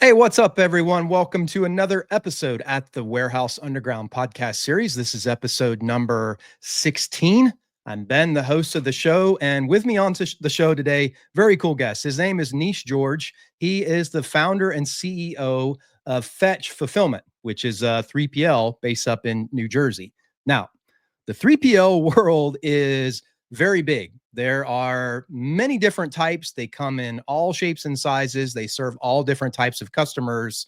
Hey, what's up, everyone? Welcome to another episode at the Warehouse Underground podcast series. This is episode number 16. I'm Ben, the host of the show, and with me on the show today, very cool guest. His name is Nish George. He is the founder and CEO of Fetch Fulfillment, which is a 3PL based up in New Jersey. Now, the 3PL world is very big. There are many different types. They come in all shapes and sizes. They serve all different types of customers.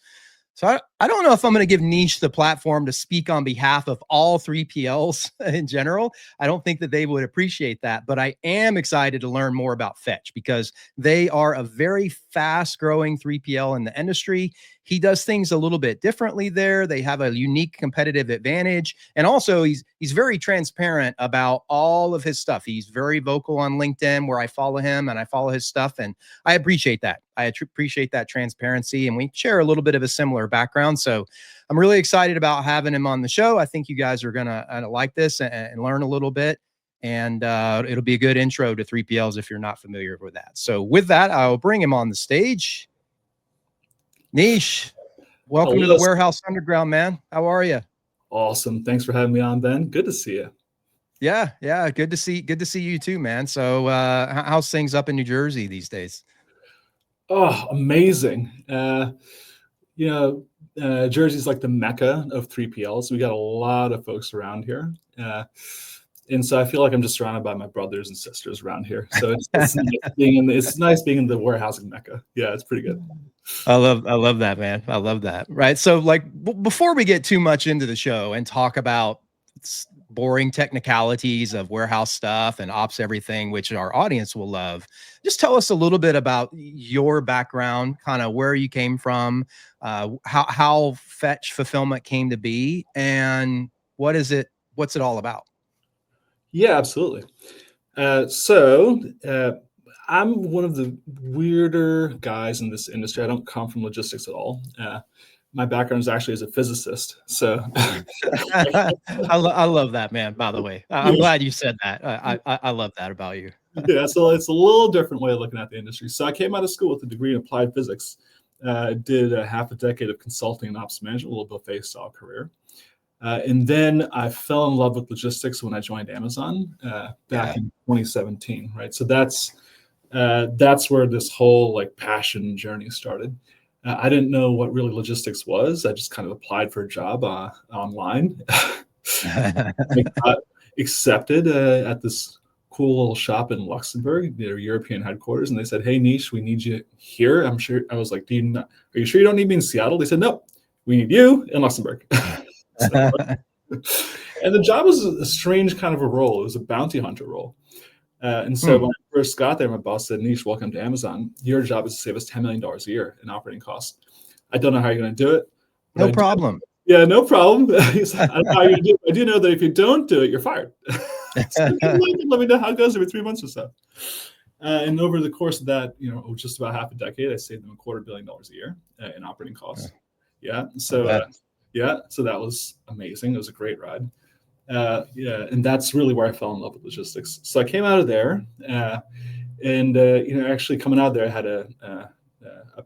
So I don't know if I'm going to give Nish the platform to speak on behalf of all 3PLs in general. I don't think that they would appreciate that, but I am excited to learn more about Fetch because they are a very fast growing 3PL in the industry. He does things a little bit differently there. They have a unique competitive advantage. And also he's very transparent about all of his stuff. He's very vocal on LinkedIn where I follow him and I follow his stuff. And I appreciate that. I appreciate that transparency. And we share a little bit of a similar background. So I'm really excited about having him on the show. I think you guys are going to like this and learn a little bit. And it'll be a good intro to 3PLs if you're not familiar with that. So with that, I'll bring him on the stage. Nish, welcome to the Warehouse Underground, man. How are you? Awesome. Thanks for having me on, Ben. Good to see you. Yeah. Good to see you too, man. So how's things up in New Jersey these days? Oh, amazing. Jersey's like the mecca of 3PLs. We got a lot of folks around here. And so I feel like I'm just surrounded by my brothers and sisters around here. So it's nice being in the warehousing mecca. Yeah, it's pretty good. I love that, man. I love that. Right. So like before we get too much into the show and talk about boring technicalities of warehouse stuff and ops, everything, which our audience will love, just tell us a little bit about your background, kind of where you came from, how Fetch Fulfillment came to be, and what's it all about? Yeah, absolutely. I'm one of the weirder guys in this industry. I don't come from logistics at all. My background is actually as a physicist. So I love that, man, by the way. I'm glad you said that. I love that about you. Yeah, so it's a little different way of looking at the industry. So I came out of school with a degree in applied physics. Did a half a decade of consulting and ops management, a little buffet style career. And then I fell in love with logistics when I joined Amazon back in 2017, right? So that's where this whole like passion journey started. I didn't know what really logistics was. I just kind of applied for a job online. I got accepted at this cool little shop in Luxembourg, their European headquarters, and they said, "Hey, Nish, we need you here." I'm sure. I was like, "Are you sure you don't need me in Seattle?" They said, "No, we need you in Luxembourg." And the job was a strange kind of a role. It was a bounty hunter role. And so when I first got there, my boss said, "Nish, welcome to Amazon. Your job is to save us $10 million a year in operating costs. I don't know how you're going to do it." No problem. Yeah, no problem. I don't know how you're going to do it. I do know that if you don't do it, you're fired. So let me know how it goes every 3 months or so. And over the course of that, just about half a decade, I saved them $250 million a year in operating costs. Yeah. So so that was amazing. It was a great ride. And that's really where I fell in love with logistics. So I came out of there, and actually coming out of there, I had a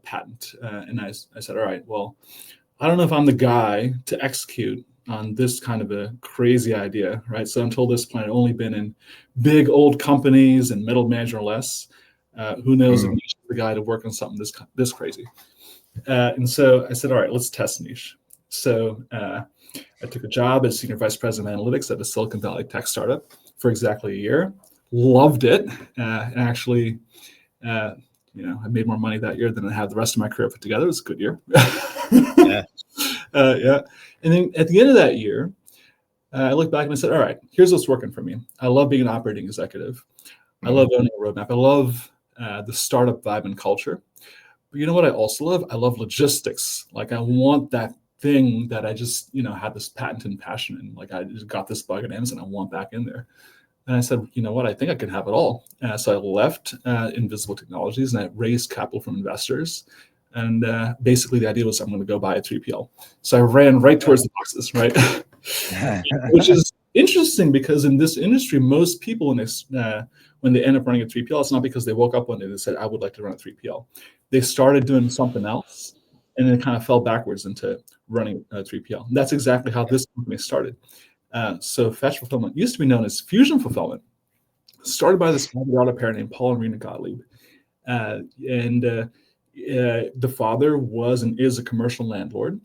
patent, and I said, "All right, well, I don't know if I'm the guy to execute on this kind of a crazy idea, right?" So until this point, I'd only been in big old companies and middle management or less. Who knows if Nish is the guy to work on something this crazy? And so I said, "All right, let's test Nish." So I took a job as senior vice president of analytics at a Silicon Valley tech startup for exactly a year. Loved it. Actually, I made more money that year than I had the rest of my career put together. It was a good year. Yeah. And then at the end of that year, I looked back and I said, "All right, here's what's working for me. I love being an operating executive. I love owning a roadmap. I love the startup vibe and culture. But you know what I also love? I love logistics. Like I want that thing that I just, had this patent and passion in. Like I just got this bug at Amazon. I want back in there." And I said, "You know what? I think I can have it all." So I left Invisible Technologies and I raised capital from investors. And basically the idea was I'm going to go buy a 3PL. So I ran right towards the boxes, right? Which is interesting because in this industry, most people when they end up running a 3PL, it's not because they woke up one day and they said, "I would like to run a 3PL." They started doing something else. and then kind of fell backwards into running 3PL. And that's exactly how this company started. So Fetch Fulfillment used to be known as Fusion Fulfillment, started by this father-daughter pair named Paul and Rena Gottlieb. The father was and is a commercial landlord.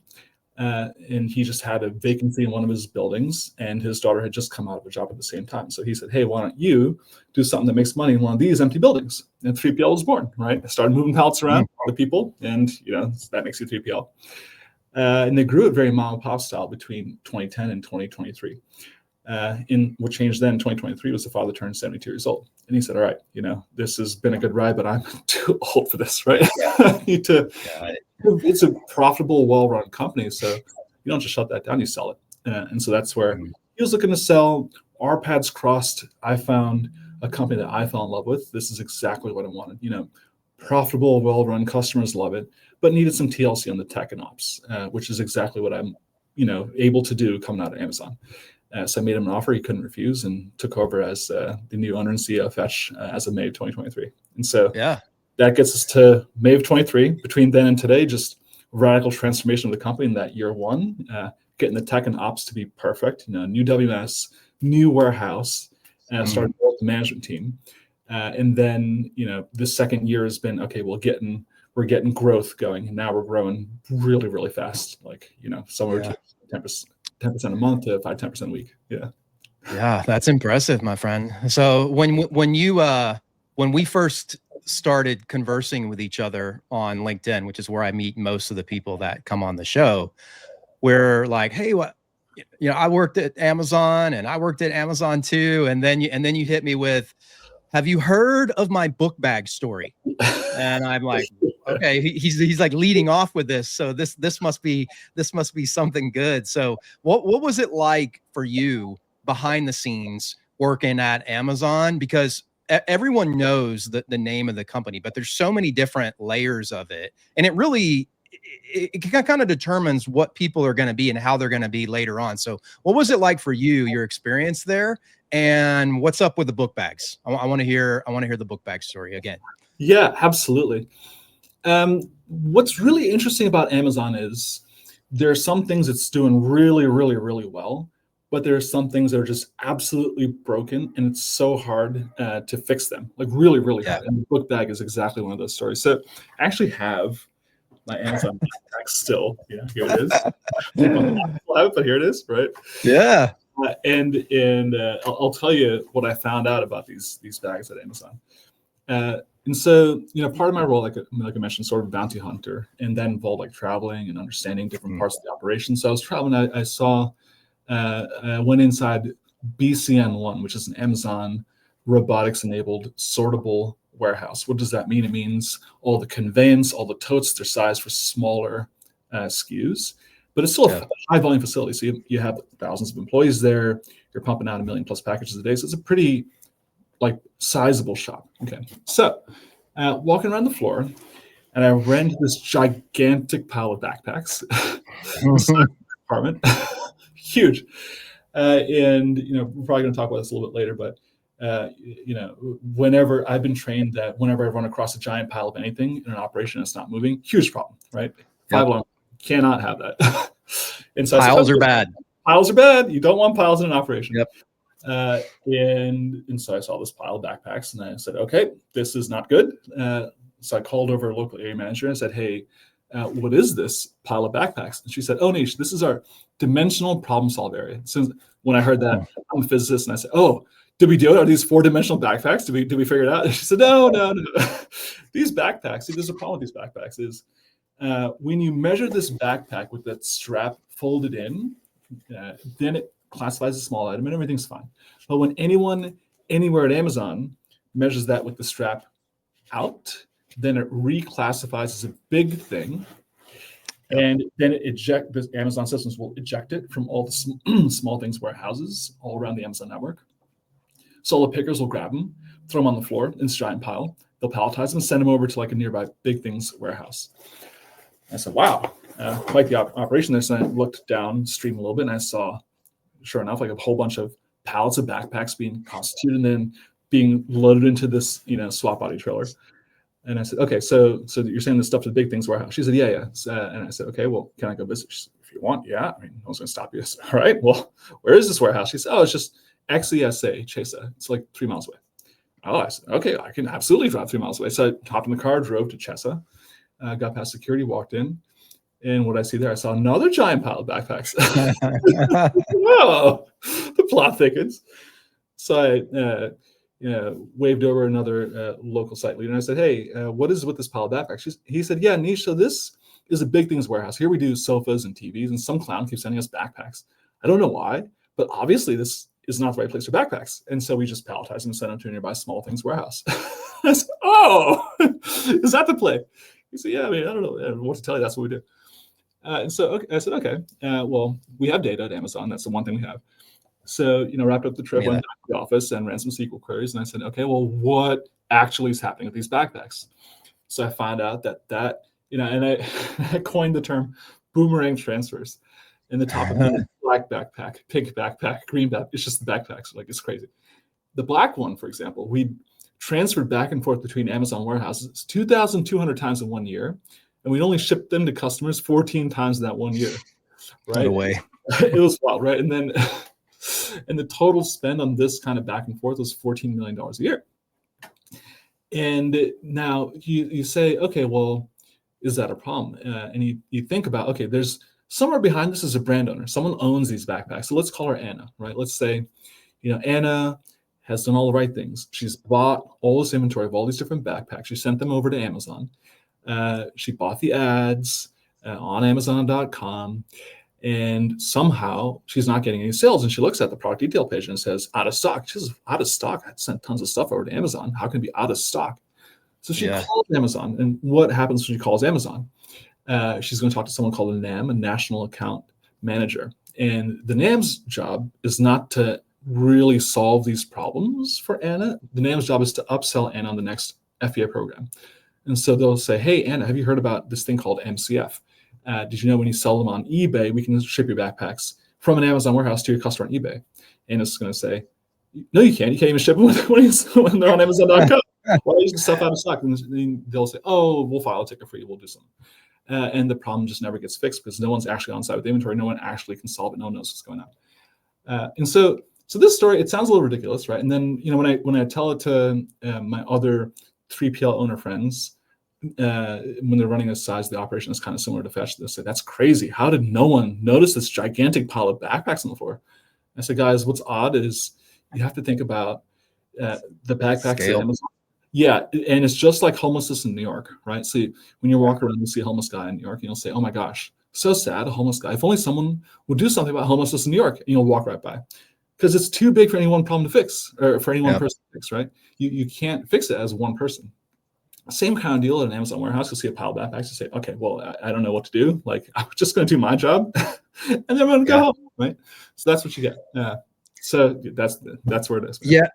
And he just had a vacancy in one of his buildings, and his daughter had just come out of a job at the same time. So he said, hey, why don't you do something that makes money in one of these empty buildings? And 3PL was born, right? I started moving pallets around to people, and that makes you 3PL. And they grew it very mom and pop style between 2010 and 2023. What changed then in 2023 was the father turned 72 years old. And he said, all right, this has been a good ride, but I'm too old for this, right? I need to, it's a profitable, well-run company. So you don't just shut that down, you sell it. And so that's where he was looking to sell. Our paths crossed. I found a company that I fell in love with. This is exactly what I wanted. Profitable, well-run, customers love it, but needed some TLC on the tech and ops, which is exactly what I'm, able to do coming out of Amazon. So I made him an offer he couldn't refuse, and took over as the new owner and CEO of Fetch as of May of 2023. And so that gets us to May of 23. Between then and today, just radical transformation of the company in that year one, getting the tech and ops to be perfect. New WMS, new warehouse, started with the management team. And then, the second year has been, okay, we're getting growth going. And now we're growing really, really fast. Somewhere to 10% a month to 5-10% a week. Yeah, that's impressive, my friend. So when we first started conversing with each other on LinkedIn, which is where I meet most of the people that come on the show, we're like, hey, I worked at Amazon, and I worked at Amazon too. And then you hit me with, have you heard of my book bag story? And I'm like, okay, he's like leading off with this. So this must be something good. So what was it like for you behind the scenes working at Amazon? Because everyone knows the name of the company, but there's so many different layers of it. And it kind of determines what people are going to be and how they're going to be later on. So what was it like for you, your experience there? And what's up with the book bags? I want to hear the book bag story again. Yeah, absolutely. What's really interesting about Amazon is there are some things it's doing really, really, really well, but there are some things that are just absolutely broken, and it's so hard to fix them, like really, really hard. And the book bag is exactly one of those stories. So I actually have my Amazon backpack still. Here it is. But here it is, right? Yeah. I'll tell you what I found out about these bags at Amazon. And so, part of my role, like I mentioned, sort of bounty hunter, and that involved like traveling and understanding different parts of the operation. So I was traveling. I went inside BCN1, which is an Amazon robotics-enabled sortable warehouse. What does that mean? It means all the conveyance, all the totes, they're sized for smaller SKUs, but it's still a high volume facility. So you have thousands of employees there. You're pumping out 1 million+ packages a day. So it's a pretty sizable shop. Okay. So walking around the floor, and I ran into this gigantic pile of backpacks inside the apartment. Huge. And we're probably going to talk about this a little bit later, but whenever I've been trained that whenever I run across a giant pile of anything in an operation that's not moving, huge problem, right? 5 alarm, cannot have that. And so piles are bad. Piles are bad. You don't want piles in an operation. Yep. And so I saw this pile of backpacks, and I said, okay, this is not good. So I called over a local area manager and said, hey, what is this pile of backpacks? And she said, oh, Nish, this is our dimensional problem solve area. So when I heard that, I'm a physicist, and I said, oh, did we do it? Are these 4-dimensional backpacks? Did we figure it out? And she said, no. These backpacks, see, there's a problem with these backpacks is when you measure this backpack with that strap folded in, then it classifies as a small item and everything's fine. But when anyone anywhere at Amazon measures that with the strap out, then it reclassifies as a big thing. And then the Amazon systems will eject it from all the small things warehouses all around the Amazon network. Solo pickers will grab them, throw them on the floor in this giant pile. They'll palletize them and send them over to like a nearby big things warehouse. I said, wow, like the operation there. So I looked downstream a little bit, and I saw, sure enough, like a whole bunch of pallets of backpacks being constituted and then being loaded into this, swap body trailer. And I said, okay, so you're saying this stuff to the Big Things warehouse? She said, yeah. And I said, okay, well, can I go visit? She said, if you want, yeah. I mean, no one's going to stop you. I said, all right, well, where is this warehouse? She said, oh, it's just XESA, Chesa. It's like 3 miles away. Oh, I said, okay, I can absolutely drive 3 miles away. So I hopped in the car, drove to Chesa, got past security, walked in. And what I see there, I saw another giant pile of backpacks. Whoa, the plot thickens. So I waved over another local site leader and I said, hey, what is with this pile of backpacks? He said, yeah, Nish, so this is a Big Things warehouse. Here we do sofas and TVs, and some clown keeps sending us backpacks. I don't know why, but obviously this is not the right place for backpacks. And so we just palletized them and sent them to a nearby Small Things warehouse. I said, oh, is that the play? He said, yeah, I mean, I don't know what to tell you. That's what we do. And so I said, okay, well, we have data at Amazon. That's the one thing we have. So, wrapped up the trip, went back to the office and ran some SQL queries. And I said, okay, well, what actually is happening with these backpacks? So I found out that and I coined the term boomerang transfers. In the top of the black backpack, pink backpack, green backpack. It's just the backpacks. Like, it's crazy. The black one, for example, we transferred back and forth between Amazon warehouses 2,200 times in 1 year. And we only shipped them to customers 14 times in that 1 year. Right? No way. It was wild, right? And then and the total spend on this kind of back and forth was $14 million a year. And now you say, okay, well, is that a problem? And you think about, okay, there's somewhere behind this is a brand owner. Someone owns these backpacks. So let's call her Anna, right? Let's say, Anna has done all the right things. She's bought all this inventory of all these different backpacks. She sent them over to Amazon. She bought the ads on Amazon.com. And somehow she's not getting any sales. And she looks at the product detail page and it says, out of stock. She says, out of stock? I sent tons of stuff over to Amazon. How can it be out of stock? So she calls Amazon. And what happens when she calls Amazon? She's going to talk to someone called a NAM, a National Account Manager. And the NAM's job is not to really solve these problems for Anna. The NAM's job is to upsell Anna on the next FBA program. And so they'll say, hey, Anna, have you heard about this thing called MCF? Did you know when you sell them on eBay, we can ship your backpacks from an Amazon warehouse to your customer on eBay? And it's going to say, no, you can't. You can't even ship them when they're on Amazon.com. Why are you using stuff out of stock? And they'll say, oh, we'll file a ticket for you. We'll do something. And the problem just never gets fixed because no one's actually on site with inventory. No one actually can solve it. No one knows what's going on. And so this story, it sounds a little ridiculous, right? And then, when I tell it to my other 3PL owner friends, when they're running a size of the operation that's kind of similar to Fetch, they'll say, that's crazy. How did no one notice this gigantic pile of backpacks on the floor? I said, guys, what's odd is you have to think about the backpacks at Amazon. Yeah, and it's just like homelessness in New York, right? So when you walk around and see a homeless guy in New York, you'll say, oh my gosh, so sad, a homeless guy. If only someone would do something about homelessness in New York, and you'll walk right by. Because it's too big for any one problem to fix, or for any one person to fix, right? You can't fix it as one person. Same kind of deal at an Amazon warehouse. You'll see a pile of backpacks. You say, okay, well, I don't know what to do. Like, I'm just going to do my job, and then I'm going to go home, right? So that's what you get. So that's where it is. Yeah.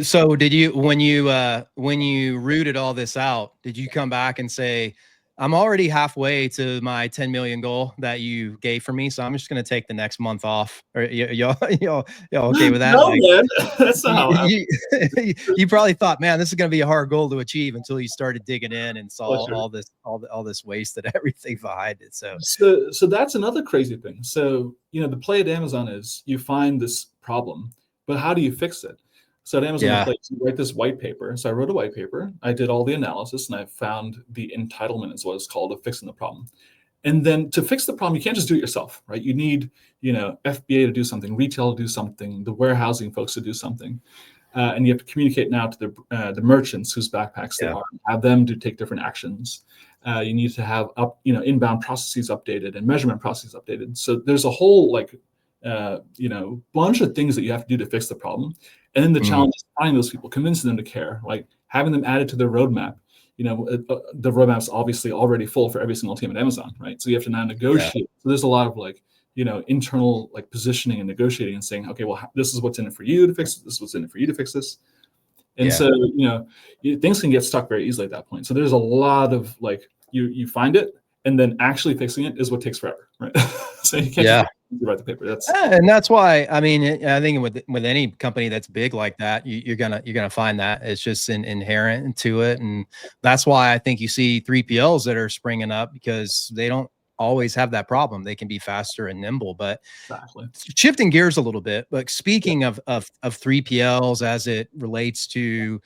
So did you, when you rooted all this out, did you come back and say, I'm already halfway to my 10 million goal that you gave for me, so I'm just going to take the next month off? Or y'all okay with that? No, man. That's not how you probably thought, man, this is going to be a hard goal to achieve, until you started digging in and saw all this waste and everything behind it. So that's another crazy thing. So, the play at Amazon is you find this problem, but how do you fix it? So at Amazon, you write this white paper. So I wrote a white paper. I did all the analysis, and I found the entitlement is what it's called, of fixing the problem. And then to fix the problem, you can't just do it yourself, right? You need, FBA to do something, retail to do something, the warehousing folks to do something. And you have to communicate now to the merchants whose backpacks they are, and have them to take different actions. You need to have inbound processes updated and measurement processes updated. So there's a whole bunch of things that you have to do to fix the problem. And then the challenge is finding those people, convincing them to care, like having them added to their roadmap. The roadmap's obviously already full for every single team at Amazon, right? So you have to now negotiate. So there's a lot of internal positioning and negotiating and saying, okay, well, this is what's in it for you to fix it. This is what's in it for you to fix this. And so, things can get stuck very easily at that point. So there's a lot of you find it, and then actually fixing it is what takes forever, right? So you can't write the paper. That's And that's why, I mean, I think with any company that's big like that, you're gonna find that it's just inherent to it, and that's why I think you see 3PLs that are springing up because they don't always have that problem. They can be faster and nimble. But exactly. shifting gears a little bit, but Yeah. speaking of 3PLs as it relates to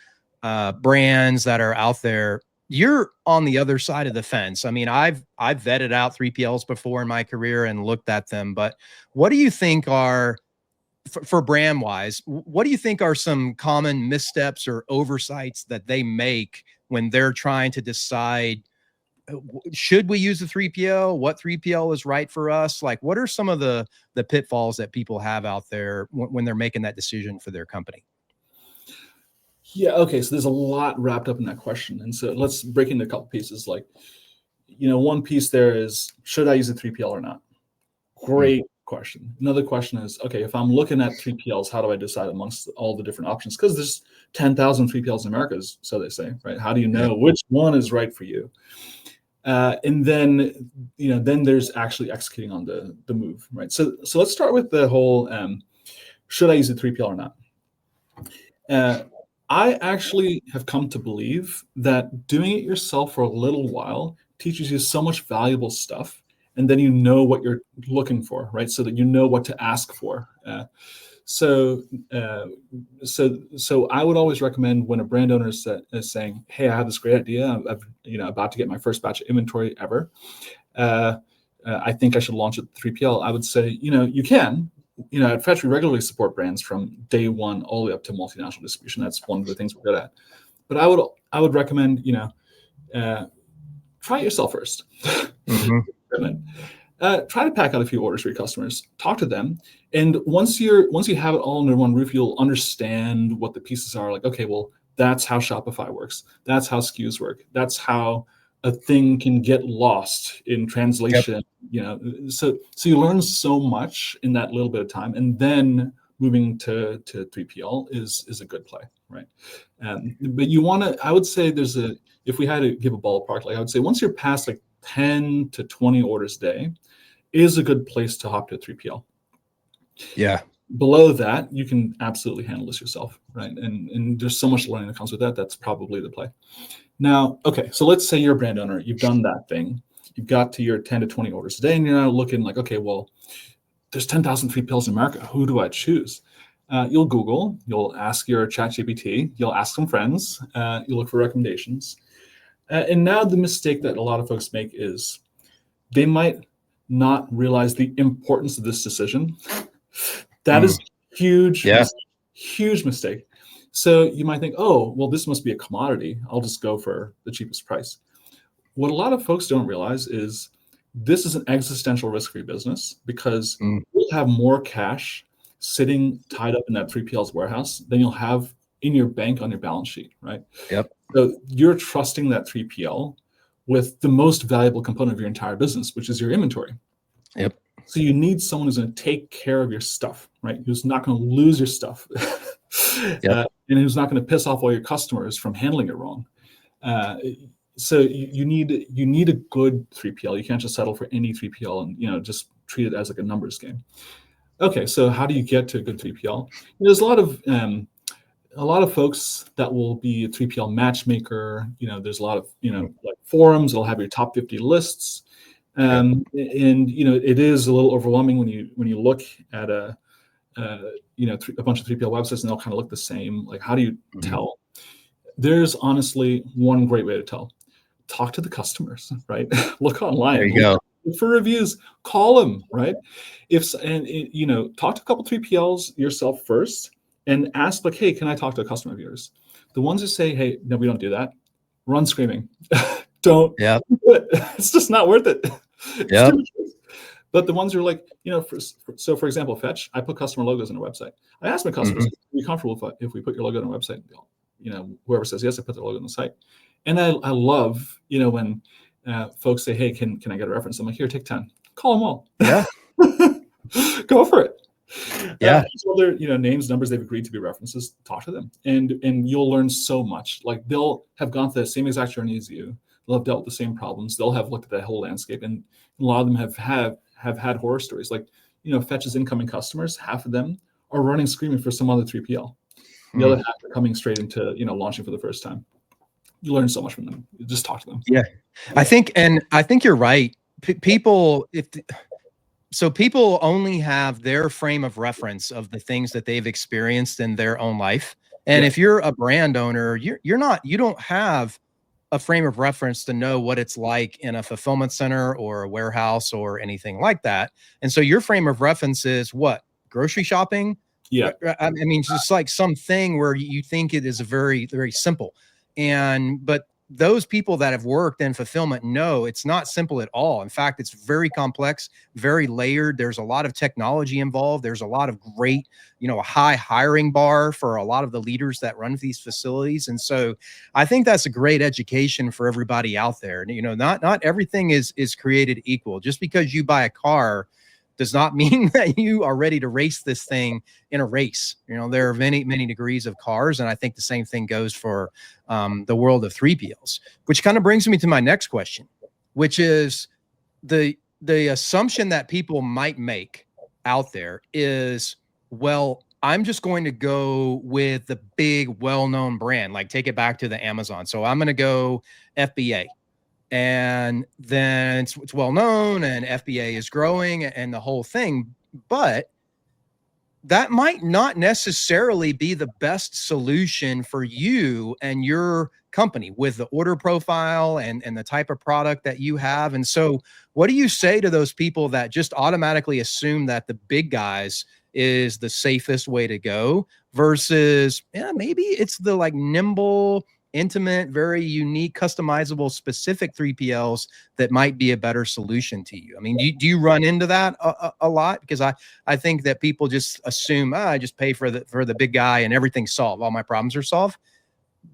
brands that are out there, you're on the other side of the fence. I mean, I've vetted out 3PLs before in my career and looked at them, but what do you think are for brand wise, what do you think are some common missteps or oversights that they make when they're trying to decide should we use a 3PL? What 3PL is right for us? Like, what are some of the pitfalls that people have out there when they're making that decision for their company? Yeah. Okay. So there's a lot wrapped up in that question, and so let's break into a couple pieces. Like, one piece there is, should I use a 3PL or not? Mm, Great question. Another question is, okay, if I'm looking at 3PLs, how do I decide amongst all the different options? Because there's 10,000 3PLs in America, so they say, right? How do you yeah. know which one is right for you? And then, then there's actually executing on the move, right? So let's start with the whole, should I use a 3PL or not? I actually have come to believe that doing it yourself for a little while teaches you so much valuable stuff, and then you know what you're looking for, right? So that you know what to ask for. So, uh, so I would always recommend when a brand owner is saying, "Hey, I have this great idea. I'm about to get my first batch of inventory ever. Uh, I think I should launch it 3PL." I would say, you can. At Fetch, we regularly support brands from day one all the way up to multinational distribution. That's one of the things we're good at. But I would recommend, try it yourself first. Mhm. Try to pack out a few orders for your customers. Talk to them, and once you have it all under one roof, you'll understand what the pieces are. Like, okay, well, that's how Shopify works. That's how SKUs work. That's how a thing can get lost in Yep. translation. So you learn so much in that little bit of time, and then moving to 3PL is a good play, right? But you want to. I would say if we had to give a ballpark, like I would say once you're past like 10 to 20 orders a day is a good place to hop to a 3PL. Yeah. Below that, you can absolutely handle this yourself, right? And there's so much learning that comes with that. That's probably the play. Now, okay, so let's say you're a brand owner. You've done that thing. You've got to your 10 to 20 orders a day, and you're now looking like, okay, well, there's 10,000 3PLs in America. Who do I choose? You'll Google. You'll ask your ChatGPT. You'll ask some friends. You'll look for recommendations. And now the mistake that a lot of folks make is they might not realize the importance of this decision. That Mm, is huge, yeah. huge mistake. So you might think, oh, well, this must be a commodity. I'll just go for the cheapest price. What a lot of folks don't realize is this is an existential risk for your business because Mm, you'll have more cash sitting tied up in that 3PL's warehouse than you'll have in your bank on your balance sheet, right? yep. So you're trusting that 3PL with the most valuable component of your entire business, which is your inventory. Yep. So you need someone who's going to take care of your stuff, right? Who's not going to lose your stuff, Yep. and who's not going to piss off all your customers from handling it wrong. Uh, so you need a good 3PL. You can't just settle for any 3PL and just treat it as like a numbers game. Okay, so how do you get to a good 3PL? There's a lot of folks that will be a 3PL matchmaker. There's a lot of Mm, like forums that'll have your top 50 lists. yep. And it is a little overwhelming when you look at a bunch of 3PL websites and they'll kind of look the same. Like, how do you Mhm. tell? There's honestly one great way to tell. Talk to the customers, right? Look There online, you go. look for reviews, call them, right? Talk to a couple 3PLs yourself first and ask like, hey, can I talk to a customer of yours? The ones who say, hey, no, we don't do that, run screaming. Don't Yep. do it. It's just not worth it. It's too Yep. much. But the ones who are like, for example, Fetch, I put customer logos on our website. I ask my customers, Mhm. are you comfortable if we put your logo on our website? Whoever says yes, I put their logo on the site. And I love, when folks say, hey, can I get a reference? I'm like, here, take 10. Call them all. Yeah. Go for it. Yeah. So their names, numbers they've agreed to be references, talk to them. And you'll learn so much. Like they'll have gone through the same exact journey as you. They'll have dealt with the same problems. They'll have looked at the whole landscape. And a lot of them have had horror stories. Like, fetches incoming customers, half of them are running screaming for some other 3PL. The Hmm. other half are coming straight into, launching for the first time. You learn so much from them. You just talk to them. Yeah, I think you're right. People, people only have their frame of reference of the things that they've experienced in their own life. And Yeah. if you're a brand owner, you don't have a frame of reference to know what it's like in a fulfillment center or a warehouse or anything like that. And so your frame of reference is what? Grocery shopping? Yeah. I mean, just like something where you think it is a very, very simple. But those people that have worked in fulfillment know it's not simple at all. In fact, it's very complex, very layered. There's a lot of technology involved. There's a lot of great, a high hiring bar for a lot of the leaders that run these facilities. And so I think that's a great education for everybody out there. Not everything is created equal. Just because you buy a car does not mean that you are ready to race this thing in a race. There are many, many degrees of cars. And I think the same thing goes for the world of 3PLs, which kind of brings me to my next question, which is the assumption that people might make out there is, well, I'm just going to go with the big, well-known brand, like take it back to the Amazon. So I'm going to go FBA. And then it's well known and FBA is growing and the whole thing. But that might not necessarily be the best solution for you and your company with the order profile and the type of product that you have. And so what do you say to those people that just automatically assume that the big guys is the safest way to go versus, yeah, maybe it's the like nimble, intimate, very unique, customizable, specific 3PLs that might be a better solution to you? I mean, do you run into that a lot? Because I think that people just assume, I just pay for the big guy and everything's solved. All my problems are solved.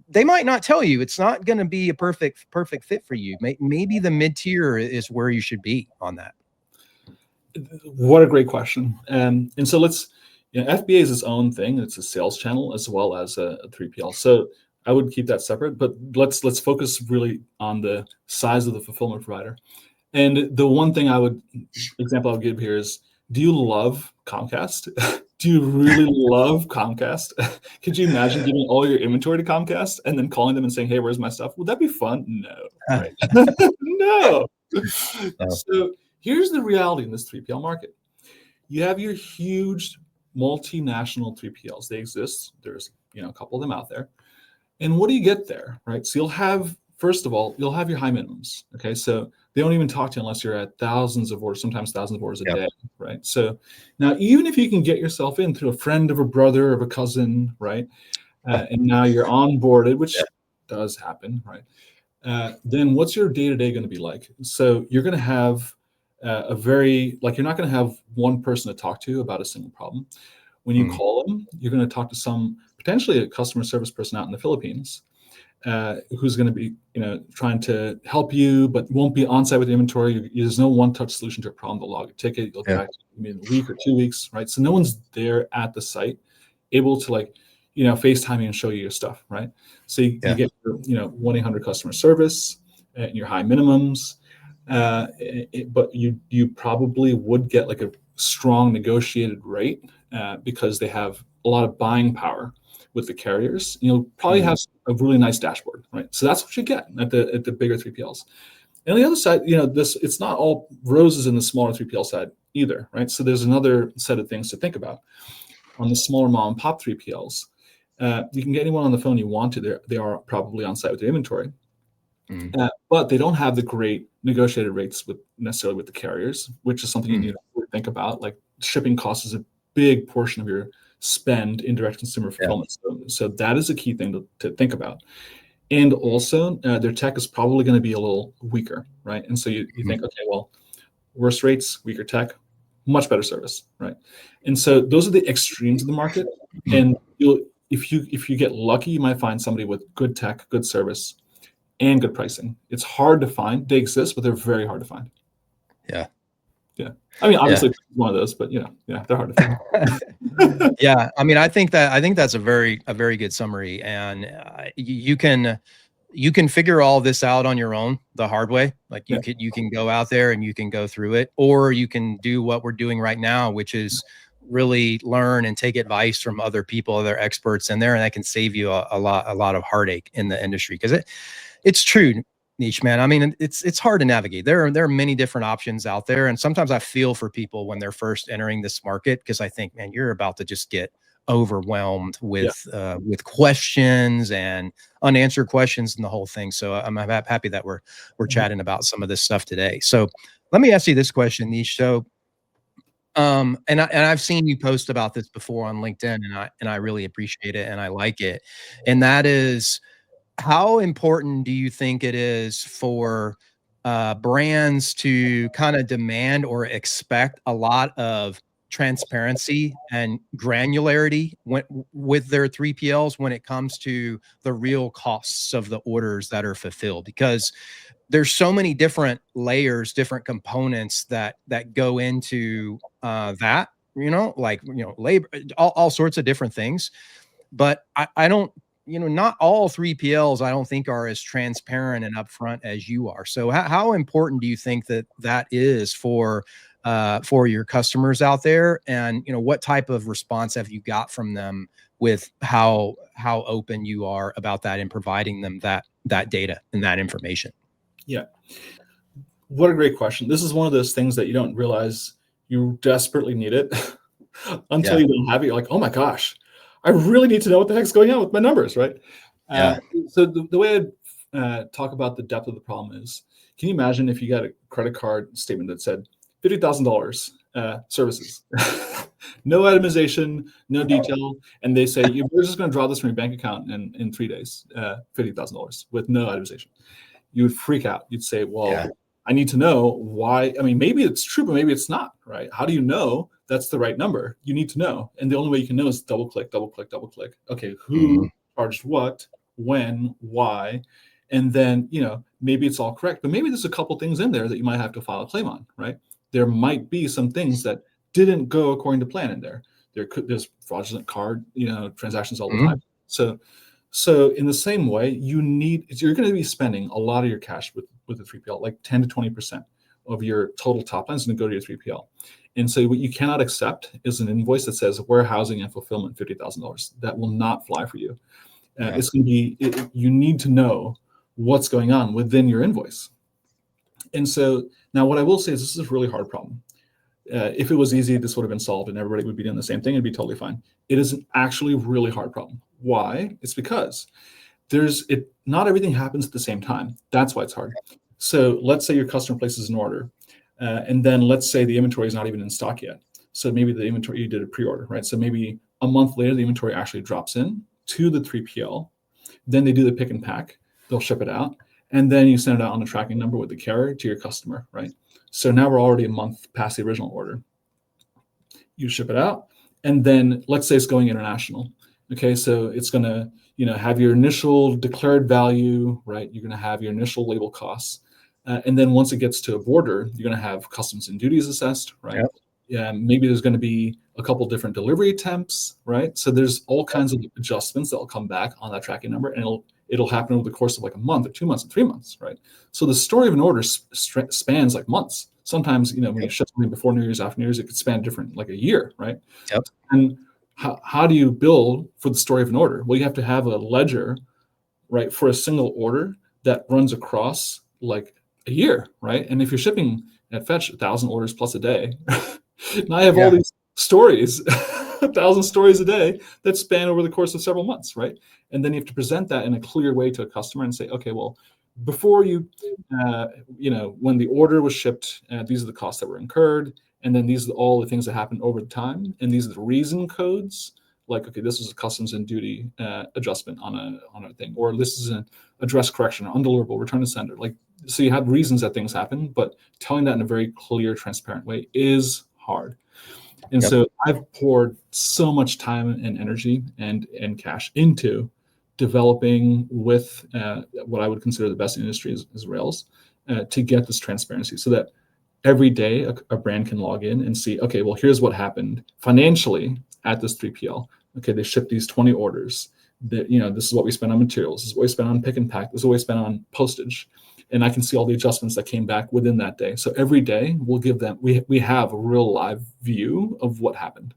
They might not tell you it's not going to be a perfect fit for you. Maybe the mid-tier is where you should be on that. What a great question. And so FBA is its own thing. It's a sales channel as well as a 3PL. So I would keep that separate, but let's focus really on the size of the fulfillment provider. And the one example I would give here is, do you love Comcast? Do you really love Comcast? Could you imagine giving all your inventory to Comcast and then calling them and saying, hey, where's my stuff? Would that be fun? No, right? No. So here's the reality in this 3PL market. You have your huge multinational 3PLs. They exist. There's a couple of them out there. And what do you get there, right? So first of all, you'll have your high minimums. Okay, so they don't even talk to you unless you're at thousands of orders, sometimes thousands of orders a day, right? So now, even if you can get yourself in through a friend of a brother of a cousin, right, and now you're onboarded, which does happen, right? Then what's your day-to-day going to be like? So you're going to have you're not going to have one person to talk to about a single problem. When you call them, you're going to talk to potentially a customer service person out in the Philippines who's going to be, trying to help you, but won't be on site with the inventory. There's no one-touch solution to a problem. They'll log a ticket. You'll get back in a week or 2 weeks, right? So no one's there at the site, able to FaceTime you and show you your stuff, right? So you get your, 1-800 customer service and your high minimums, but you probably would get like a strong negotiated rate because they have a lot of buying power with the carriers. You'll probably have a really nice dashboard, right? So that's what you get at the bigger 3PLs. And on the other side, it's not all roses in the smaller 3PL side either, right? So there's another set of things to think about. On the smaller mom and pop 3PLs, you can get anyone on the phone you want to. They are probably on site with their inventory, but they don't have the great negotiated rates necessarily with the carriers, which is something you need to think about. Like shipping costs is a big portion of your spend in direct consumer fulfillment. So that is a key thing to think about. And also, their tech is probably going to be a little weaker, right? And so you think, okay, well, worse rates, weaker tech, much better service, right? And so those are the extremes of the market. And if you get lucky, you might find somebody with good tech, good service, and good pricing. It's hard to find. They exist, but they're very hard to find. Yeah. I mean, obviously, one of those, but they're hard to find. Yeah, I mean, I think that's a very good summary, and you can you can figure all this out on your own the hard way. Like Yeah. you can go out there and you can go through it, or you can do what we're doing right now, which is really learn and take advice from other people, other experts in there, and that can save you a lot of heartache in the industry. Because it's true, Niche, man. I mean, it's hard to navigate. There are many different options out there, and sometimes I feel for people when they're first entering this market, because I think, man, you're about to just get overwhelmed with questions and unanswered questions and the whole thing. So I'm happy that we're chatting about some of this stuff today. So let me ask you this question, Niche. So and I've seen you post about this before on LinkedIn, and I really appreciate it and I like it. And that is, how important do you think it is for brands to kind of demand or expect a lot of transparency and granularity with their 3PLs when it comes to the real costs of the orders that are fulfilled? Because there's so many different layers, different components that go into that, like, labor, all sorts of different things. But I don't, not all 3PLs, I don't think, are as transparent and upfront as you are. So how important do you think that is for your customers out there? And, what type of response have you got from them with how open you are about that and providing them that data and that information? Yeah. What a great question. This is one of those things that you don't realize you desperately need it until you don't have it. You're like, oh my gosh, I really need to know what the heck's going on with my numbers, right? Yeah. So the way I'd talk about the depth of the problem is, can you imagine if you got a credit card statement that said $50,000 services, no itemization, no detail, and they say, you're just going to draw this from your bank account in 3 days, $50,000 with no itemization. You would freak out. You'd say, well, I need to know why. I mean, maybe it's true, but maybe it's not, right? How do you know that's the right number? You need to know. And the only way you can know is double click, double click, double click. Okay, who charged what, when, why? And then, maybe it's all correct, but maybe there's a couple things in there that you might have to file a claim on, right? There might be some things that didn't go according to plan in there. There's fraudulent card, transactions all the time. So in the same way, you're going to be spending a lot of your cash with a 3PL, like 10 to 20% of your total top line is going to go to your 3PL. And so what you cannot accept is an invoice that says warehousing and fulfillment $50,000. That will not fly for you. It's going to be, you need to know what's going on within your invoice. And so now what I will say is this is a really hard problem. If it was easy, this would have been solved and everybody would be doing the same thing. It'd be totally fine. It is actually a really hard problem. Why? It's because not everything happens at the same time. That's why it's hard. So let's say your customer places an order, and then let's say the inventory is not even in stock yet. So maybe the inventory, you did a pre-order, right? So maybe a month later, the inventory actually drops in to the 3PL. Then they do the pick and pack. They'll ship it out. And then you send it out on a tracking number with the carrier to your customer, right? So now we're already a month past the original order. You ship it out, and then let's say it's going international. Okay, so it's going to, have your initial declared value, right? You're going to have your initial label costs, and then once it gets to a border, you're going to have customs and duties assessed, right? Yeah, maybe there's going to be a couple different delivery attempts, right? So there's all kinds of adjustments that will come back on that tracking number, and it'll happen over the course of like a month or 2 months or 3 months, right? So the story of an order spans like months. Sometimes, when you ship something before New Year's, after New Year's, it could span different, like a year, right? Yep. And how do you build for the story of an order? Well, you have to have a ledger, right, for a single order that runs across like a year, right? And if you're shipping at Fetch 1,000 orders plus a day, now I have all these stories, 1,000 stories a day that span over the course of several months, right? And then you have to present that in a clear way to a customer and say, okay, well, before you, when the order was shipped, these are the costs that were incurred. And then these are all the things that happened over time. And these are the reason codes. Like, okay, this is a customs and duty adjustment on a thing, or this is an address correction or undeliverable, return to sender. Like, so you have reasons that things happen, but telling that in a very clear, transparent way is hard. And so I've poured so much time and energy and cash into developing with what I would consider the best industry is Rails to get this transparency, so that every day a brand can log in and see, okay, well, here's what happened financially at this 3PL. Okay, they shipped these 20 orders. that, this is what we spend on materials, this is what we spend on pick and pack, this is what we spend on postage. And I can see all the adjustments that came back within that day. So every day we'll give them, we have a real live view of what happened.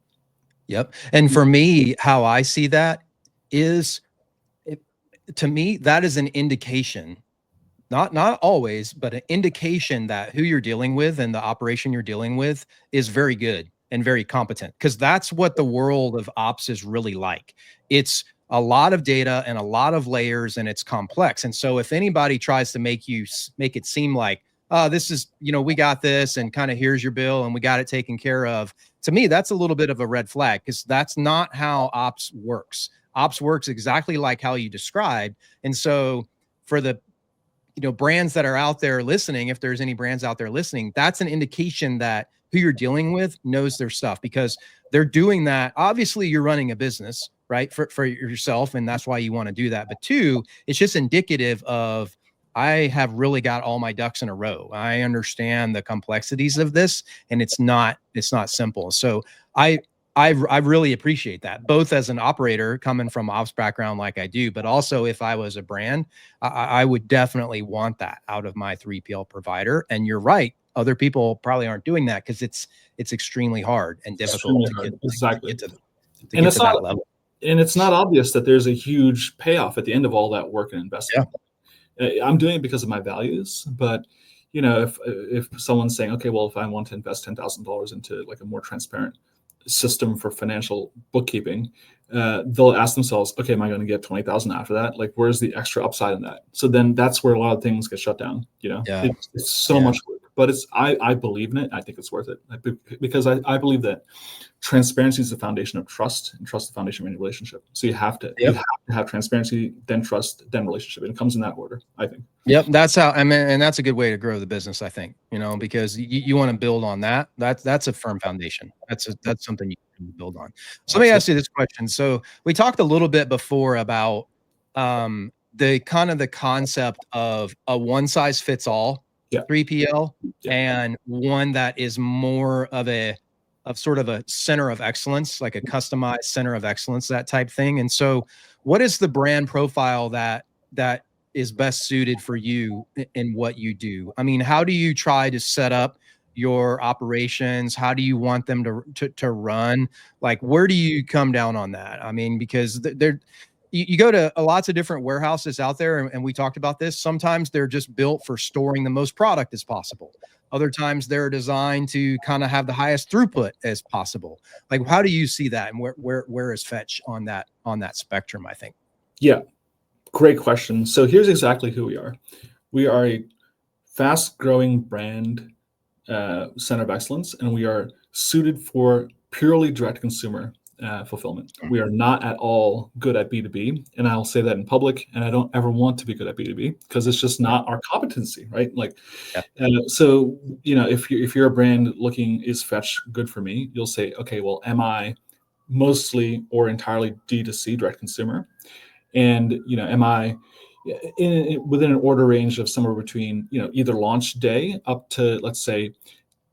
Yep. And for me, how I see that is, to me, that is an indication, not always, but an indication that who you're dealing with and the operation you're dealing with is very good and very competent, because that's what the world of ops is really like. It's a lot of data and a lot of layers, and it's complex. And so if anybody tries to make it seem like, oh, this is, we got this, and kind of here's your bill and we got it taken care of, to me, that's a little bit of a red flag, because that's not how ops works. Ops works exactly like how you described. And so for the brands that are out there listening, if there's any brands out there listening, that's an indication that who you're dealing with knows their stuff, because they're doing that. Obviously, you're running a business, right, for yourself, and that's why you want to do that. But two, it's just indicative of, I have really got all my ducks in a row. I understand the complexities of this, and it's not simple. So I really appreciate that, both as an operator coming from ops background like I do, but also if I was a brand, I would definitely want that out of my 3PL provider. And you're right, other people probably aren't doing that, because it's extremely hard and difficult to get, exactly. to get to that level. And it's not obvious that there's a huge payoff at the end of all that work and investment. Yeah. I'm doing it because of my values, but if someone's saying, okay, well, if I want to invest $10,000 into like a more transparent system for financial bookkeeping, they'll ask themselves, okay, am I going to get 20,000 after that? Like, where's the extra upside in that? So then that's where a lot of things get shut down. It's so much work, but I believe in it. I think it's worth it, because I believe that transparency is the foundation of trust, and trust the foundation of any relationship. So you have to have transparency, then trust, then relationship, and it comes in that order, I think. Yep, that's how, and that's a good way to grow the business, I think, because you want to build on that. That's a firm foundation. That's something you can build on. So let me ask you this question. So we talked a little bit before about the concept of a one size fits all 3PL, and one that is more of sort of a center of excellence, like a customized center of excellence, that type thing. And so what is the brand profile that is best suited for you in what you do? I mean, how do you try to set up your operations? How do you want them to run? Like, where do you come down on that? I mean, because you go to lots of different warehouses out there, and we talked about this. Sometimes they're just built for storing the most product as possible. Other times they're designed to kind of have the highest throughput as possible. Like, how do you see that, and where is Fetch on that spectrum, I think? Yeah. Great question. So here's exactly who we are. We are a fast-growing brand center of excellence, and we are suited for purely direct-to-consumer fulfillment. We are not at all good at B2B, and I'll say that in public, and I don't ever want to be good at B2B, because it's just not our competency, right? Like, so if you're a brand looking, is Fetch good for me? You'll say, okay, well, am I mostly or entirely D2C, direct consumer? And am I within an order range of somewhere between either launch day up to, let's say,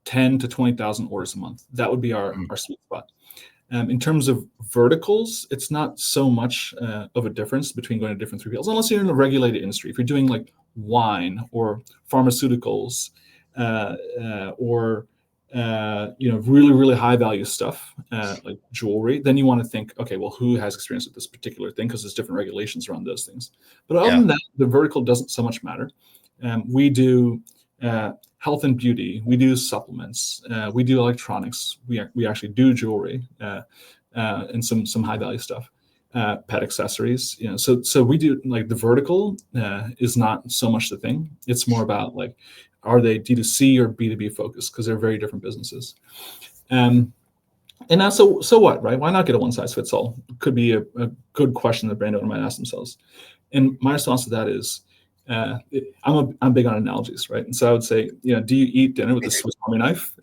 10 to 20,000 orders a month? That would be our sweet spot. In terms of verticals, it's not so much of a difference between going to different 3PLs, unless you're in a regulated industry. If you're doing like wine or pharmaceuticals or really, really high value stuff like jewelry, then you want to think, okay, well, who has experience with this particular thing? Because there's different regulations around those things. But other than that, the vertical doesn't so much matter. We do health and beauty. We do supplements. We do electronics. We actually do jewelry and some high value stuff. Pet accessories. So we do, like, the vertical is not so much the thing. It's more about, like, are they D2C or B2B focused? Because they're very different businesses. And now, so what, right? Why not get a one size fits all? Could be a good question that brand owner might ask themselves. And my response to that is, I'm big on analogies, right? And so I would say, do you eat dinner with a Swiss Army knife?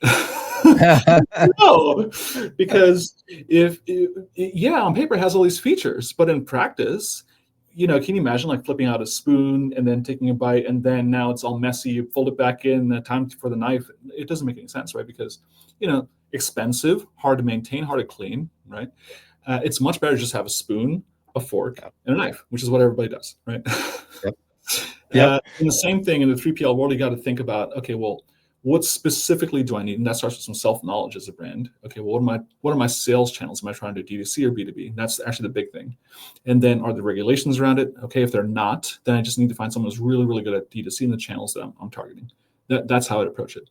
No, because on paper it has all these features, but in practice, can you imagine, like, flipping out a spoon and then taking a bite, and then now it's all messy, you fold it back in, the time for the knife? It doesn't make any sense, right? Because, expensive, hard to maintain, hard to clean, right? It's much better to just have a spoon, a fork, Yep. and a knife, which is what everybody does, right? Yep. Yep. And the same thing in the 3PL world, you got to think about, okay, well, what specifically do I need? And that starts with some self-knowledge as a brand. Okay, well, what are my sales channels? Am I trying to do D2C or B2B? And that's actually the big thing. And then are the regulations around it? Okay, if they're not, then I just need to find someone who's really, really good at D2C and the channels that I'm targeting. That's how I'd approach it.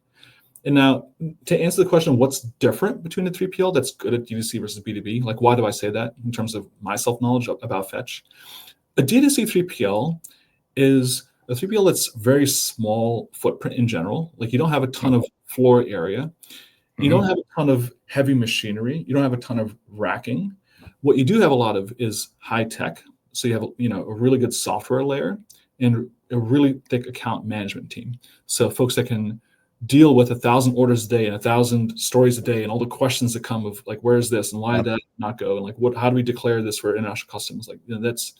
And now, to answer the question, what's different between the 3PL that's good at D2C versus B2B? Like, why do I say that in terms of my self-knowledge about Fetch? A D2C 3PL is a 3PL that's very small footprint in general. Like, you don't have a ton of floor area. You don't have a ton of heavy machinery. You don't have a ton of racking. What you do have a lot of is high tech. So you have, a really good software layer and a really thick account management team. So folks that can deal with 1,000 orders a day and 1,000 stories a day and all the questions that come of like, where is this and why did that not go, and like how do we declare this for international customs? Like, that's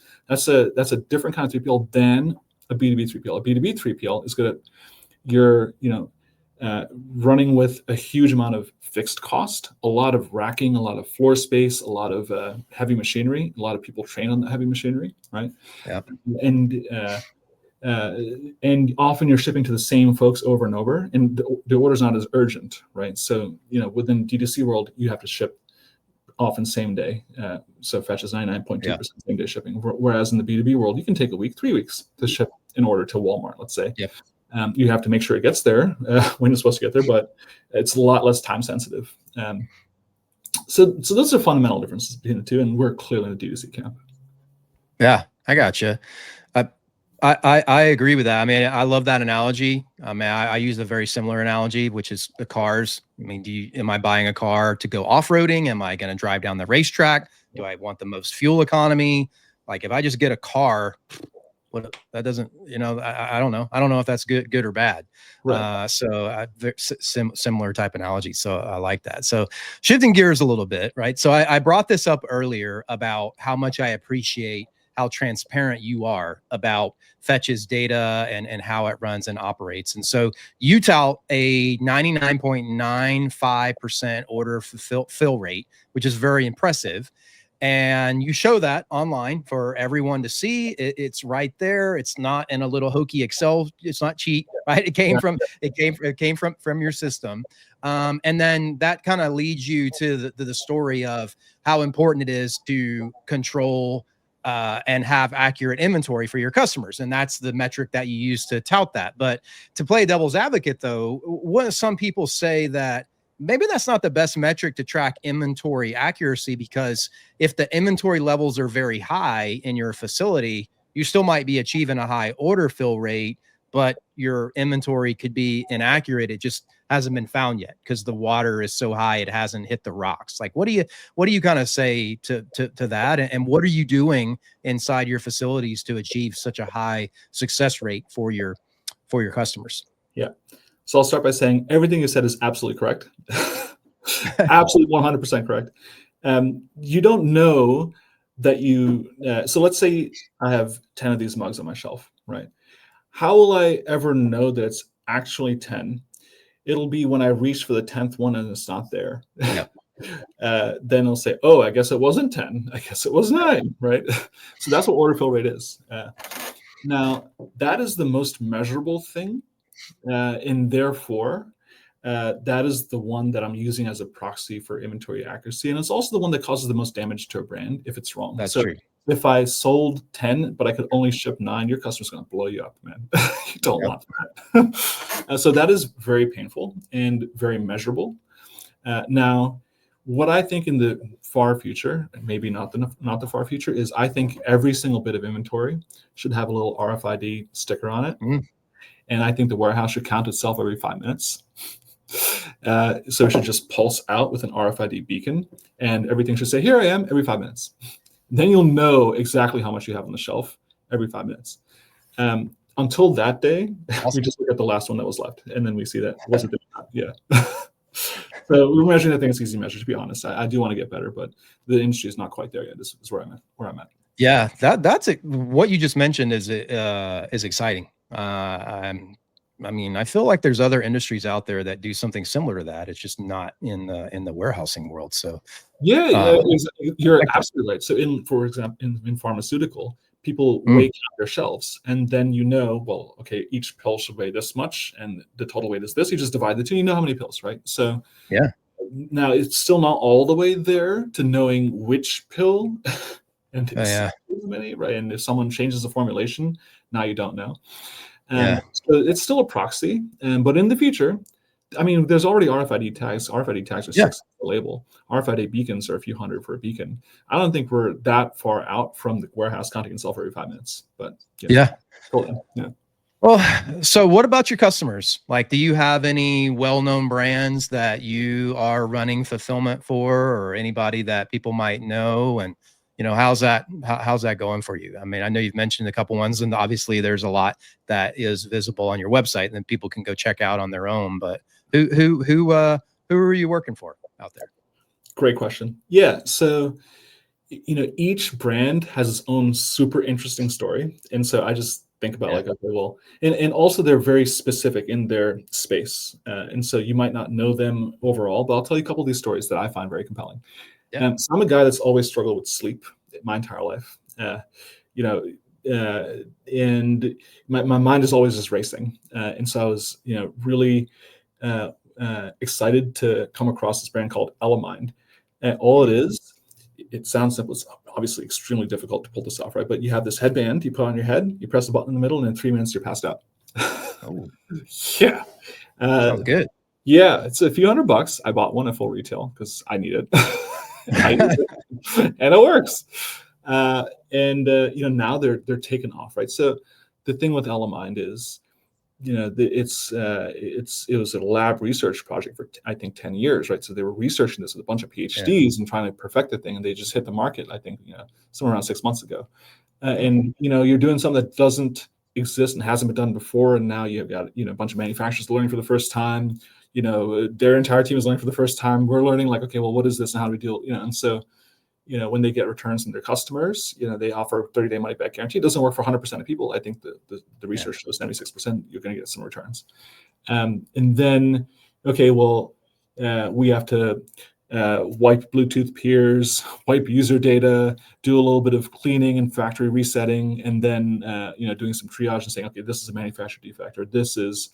a different kind of 3PL than a B2B 3PL. A B2B 3PL is good at your running with a huge amount of fixed cost, a lot of racking, a lot of floor space, a lot of heavy machinery, a lot of people train on the heavy machinery, right? Yeah. And often you're shipping to the same folks over and over, and the order's not as urgent, right? So, within D2C world, you have to ship often same day. So Fetch is 99.2% same day shipping. Whereas in the B2B world, you can take a week, 3 weeks to ship an order to Walmart, let's say. Yep. You have to make sure it gets there when it's supposed to get there, but it's a lot less time sensitive. So those are fundamental differences between the two, and we're clearly in the D2C camp. Yeah, I got you. I agree with that. I mean, I love that analogy. I mean, I use a very similar analogy, which is the cars. I mean, am I buying a car to go off-roading? Am I going to drive down the racetrack? Do I want the most fuel economy? Like, if I just get a car, that doesn't, I don't know. I don't know if that's good or bad. Right. Similar type analogy. So I like that. So shifting gears a little bit, right? So I brought this up earlier about how much I appreciate how transparent you are about Fetch's data and how it runs and operates. And so you tout a 99.95% order fill rate, which is very impressive. And you show that online for everyone to see. It's right there. It's not in a little hokey Excel. It's not cheat, right? It came from your system. And then that kind of leads you to the story of how important it is to control and have accurate inventory for your customers. And that's the metric that you use to tout that. But to play devil's advocate, though, what some people say that maybe that's not the best metric to track inventory accuracy, because if the inventory levels are very high in your facility, you still might be achieving a high order fill rate, but your inventory could be inaccurate. It just hasn't been found yet because the water is so high it hasn't hit the rocks. Like, what do you kind of say to that? And what are you doing inside your facilities to achieve such a high success rate for your customers? Yeah. So I'll start by saying everything you said is absolutely correct. Absolutely 100% correct. You don't know that so let's say I have 10 of these mugs on my shelf, right? How will I ever know that it's actually 10? It'll be when I reach for the 10th one and it's not there. Yeah. Then I'll say, oh, I guess it wasn't 10. I guess it was 9, right? So that's what order fill rate is. Now, that is the most measurable thing. And therefore, that is the one that I'm using as a proxy for inventory accuracy. And it's also the one that causes the most damage to a brand if it's wrong. That's true. If I sold 10, but I could only ship 9, your customer's going to blow you up, man. You don't want that. So that is very painful and very measurable. Now, what I think in the far future, maybe not the far future, is I think every single bit of inventory should have a little RFID sticker on it. And I think the warehouse should count itself every 5 minutes. So it should just pulse out with an RFID beacon, and everything should say, here I am, every 5 minutes. Then you'll know exactly how much you have on the shelf every 5 minutes. Until that day, we just look at the last one that was left, and then we see that was it. Yeah. So we're measuring. I think it's easy measure, to be honest. I do want to get better, but the industry is not quite there yet. This is where I'm at. Yeah, that's it. What you just mentioned is exciting. I mean, I feel like there's other industries out there that do something similar to that. It's just not in the warehousing world. So Yeah, um, you're absolutely right. So, for example, in pharmaceutical, people mm, weigh count their shelves, and then you know, well, okay, each pill should weigh this much, and the total weight is this. You just divide the two, you know how many pills, right? So yeah, now it's still not all the way there to knowing which pill and yeah, exactly how many, right? And if someone changes the formulation, now you don't know. yeah, So it's still a proxy, but in the future, I mean, there's already RFID tags. RFID tags are yeah. $6 a label. RFID beacons are a few hundred for a beacon. I don't think we're that far out from the warehouse counting itself every 5 minutes, but Yeah. totally, yeah. Well, so what about your customers? Like, do you have any well-known brands that you are running fulfillment for, or anybody that people might know? And how's that going for you? I mean, I know you've mentioned a couple ones, and obviously there's a lot that is visible on your website, and then people can go check out on their own. But who are you working for out there? Great question. Yeah, so each brand has its own super interesting story, and so I just think about Yeah, like, okay, well, and also they're very specific in their space, and so you might not know them overall, but I'll tell you a couple of these stories that I find very compelling. yeah, So I'm a guy that's always struggled with sleep my entire life, you know, and my mind is always just racing, and so I was really uh, excited to come across this brand called Elamind. And all it mm, is, it sounds simple. It's obviously extremely difficult to pull this off, right? But you have this headband you put on your head, you press the button in the middle, and in 3 minutes you're passed out. oh, Yeah. Uh, sounds good. yeah, it's a few $100. I bought one at full retail because I need it. I use it, and it works. Now they're taken off, right? So the thing with Elamind is, it was a lab research project for I think 10 years, right? So they were researching this with a bunch of Yeah. PhDs and trying to perfect the thing, and they just hit the market. I think somewhere around 6 months ago, Oh, and you're doing something that doesn't exist and hasn't been done before, and now you've got a bunch of manufacturers learning for the first time. Their entire team is learning for the first time. We're learning like, okay, well, what is this and how do we deal? And so when they get returns from their customers, they offer 30-day money back guarantee. It doesn't work for 100% of people. I think the yeah, research shows 96% you're going to get some returns. And then, okay, well, we have to wipe Bluetooth peers, wipe user data, do a little bit of cleaning and factory resetting, and then doing some triage and saying, okay, this is a manufacturer defect, or this is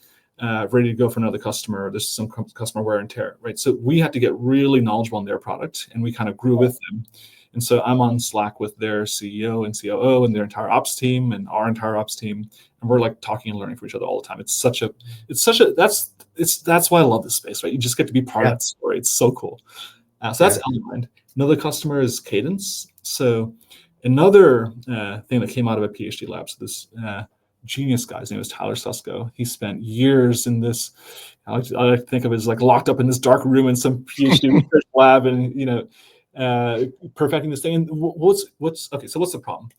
ready to go for another customer, or this is some customer wear and tear, right? So we had to get really knowledgeable on their product, and we kind of grew with them. And so I'm on Slack with their CEO and COO and their entire ops team and our entire ops team, and we're like talking and learning from each other all the time. That's why I love this space, right? You just get to be part of yeah, that story. It's so cool. So that's yeah, Elamind. Another customer is Cadence. So another thing that came out of a PhD lab. So this genius guy, his name was Tyler Susko. He spent years in this. I like to think of it as like locked up in this dark room in some PhD research lab, and perfecting this thing. And what's okay? So what's the problem?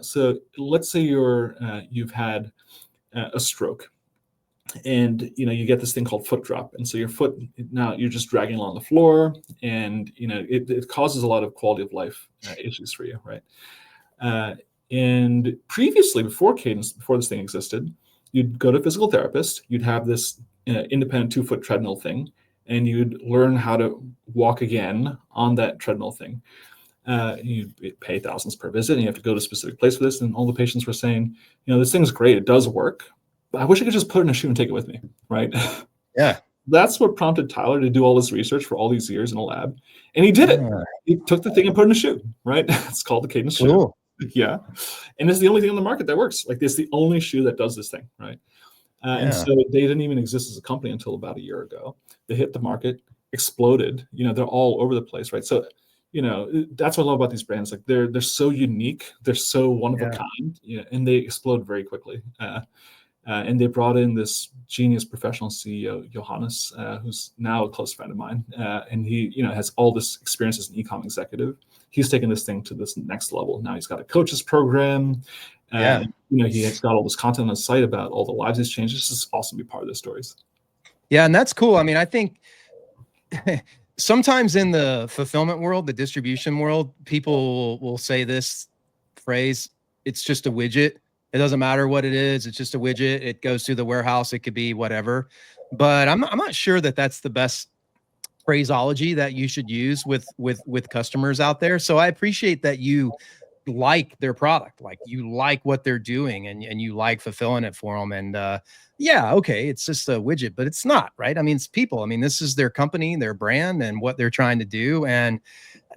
So let's say you've had a stroke, and you get this thing called foot drop, and so your foot, now you're just dragging along the floor, and it causes a lot of quality of life issues for you, right? And previously, before Cadence, before this thing existed, you'd go to a physical therapist, you'd have this independent 2-foot treadmill thing, and you'd learn how to walk again on that treadmill thing. You pay thousands per visit, and you have to go to a specific place for this. And all the patients were saying, this thing's great, it does work, but I wish I could just put it in a shoe and take it with me, right? yeah. That's what prompted Tyler to do all this research for all these years in a lab, and he did it. Ah, He took the thing and put it in a shoe, right? It's called the Cadence shoe. cool. Yeah, and it's the only thing on the market that works. Like, it's the only shoe that does this thing, right? And Yeah, so they didn't even exist as a company until about a year ago. They hit the market, exploded. They're all over the place, right? So, that's what I love about these brands. Like, they're so unique, they're so one of a yeah, kind, and they explode very quickly. And they brought in this genius professional CEO, Johannes, who's now a close friend of mine, and he, has all this experience as an e-com executive. He's taken this thing to this next level. Now he's got a coaches program. yeah. He has got all this content on his site about all the lives he's changed. It's just awesome to be part of their stories. Yeah, and that's cool. I mean, I think sometimes in the fulfillment world, the distribution world, people will say this phrase, it's just a widget. It doesn't matter what it is. It's just a widget. It goes through the warehouse. It could be whatever. But I'm not sure that that's the best phraseology that you should use with customers out there. So I appreciate that you like their product, like you like what they're doing, and you like fulfilling it for them. And yeah, okay, it's just a widget, but it's not, right? I mean, it's people. I mean, this is their company, their brand, and what they're trying to do. And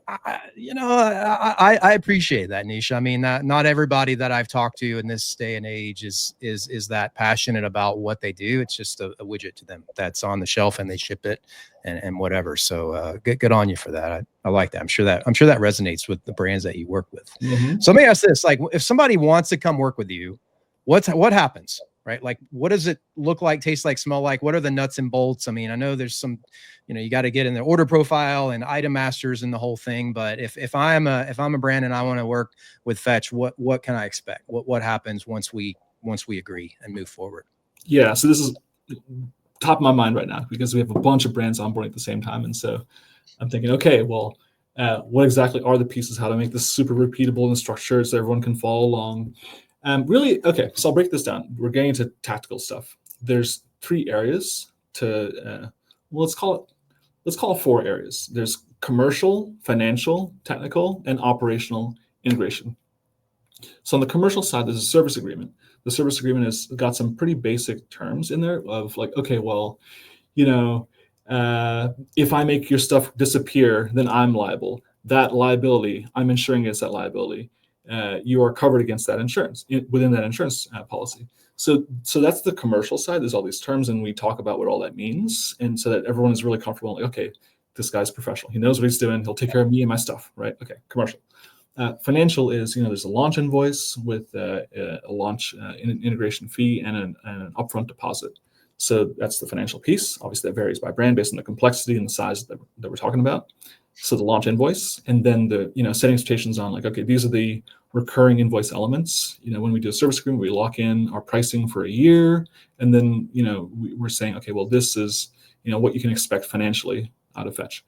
I appreciate that, Nish. I mean, not everybody that I've talked to in this day and age is that passionate about what they do. It's just a widget to them that's on the shelf, and they ship it and whatever. So good on you for that. I like that. I'm sure that resonates with the brands that you work with. Mm-hmm. So let me ask this: like, if somebody wants to come work with you, what happens? Right? Like, what does it look like, taste like, smell like? What are the nuts and bolts? I mean, I know there's some, you got to get in the order profile and item masters and the whole thing. But if I'm a brand and I want to work with Fetch, what can I expect? What happens once we agree and move forward? Yeah, so this is top of my mind right now because we have a bunch of brands onboarding at the same time, and so I'm thinking, okay, well, what exactly are the pieces? How to make this super repeatable and structured so everyone can follow along? Really, okay, so I'll break this down. We're getting into tactical stuff. There's 3 areas to, let's call it 4 areas. There's commercial, financial, technical, and operational integration. So on the commercial side, there's a service agreement. The service agreement has got some pretty basic terms in there of like, okay, well, if I make your stuff disappear, then I'm liable. That liability, I'm insuring against that liability. You are covered against that insurance within that insurance policy. So that's the commercial side. There's all these terms, and we talk about what all that means, and so that everyone is really comfortable. Like, okay, this guy's professional. He knows what he's doing. He'll take care of me and my stuff, right? Okay, commercial. Financial is, there's a launch invoice with a launch integration fee and an upfront deposit. So that's the financial piece. Obviously, that varies by brand based on the complexity and the size that we're talking about. So the launch invoice, and then the setting expectations on like, okay, these are the recurring invoice elements. When we do a service agreement, we lock in our pricing for a year, and then we're saying, okay, well, this is what you can expect financially out of Fetch.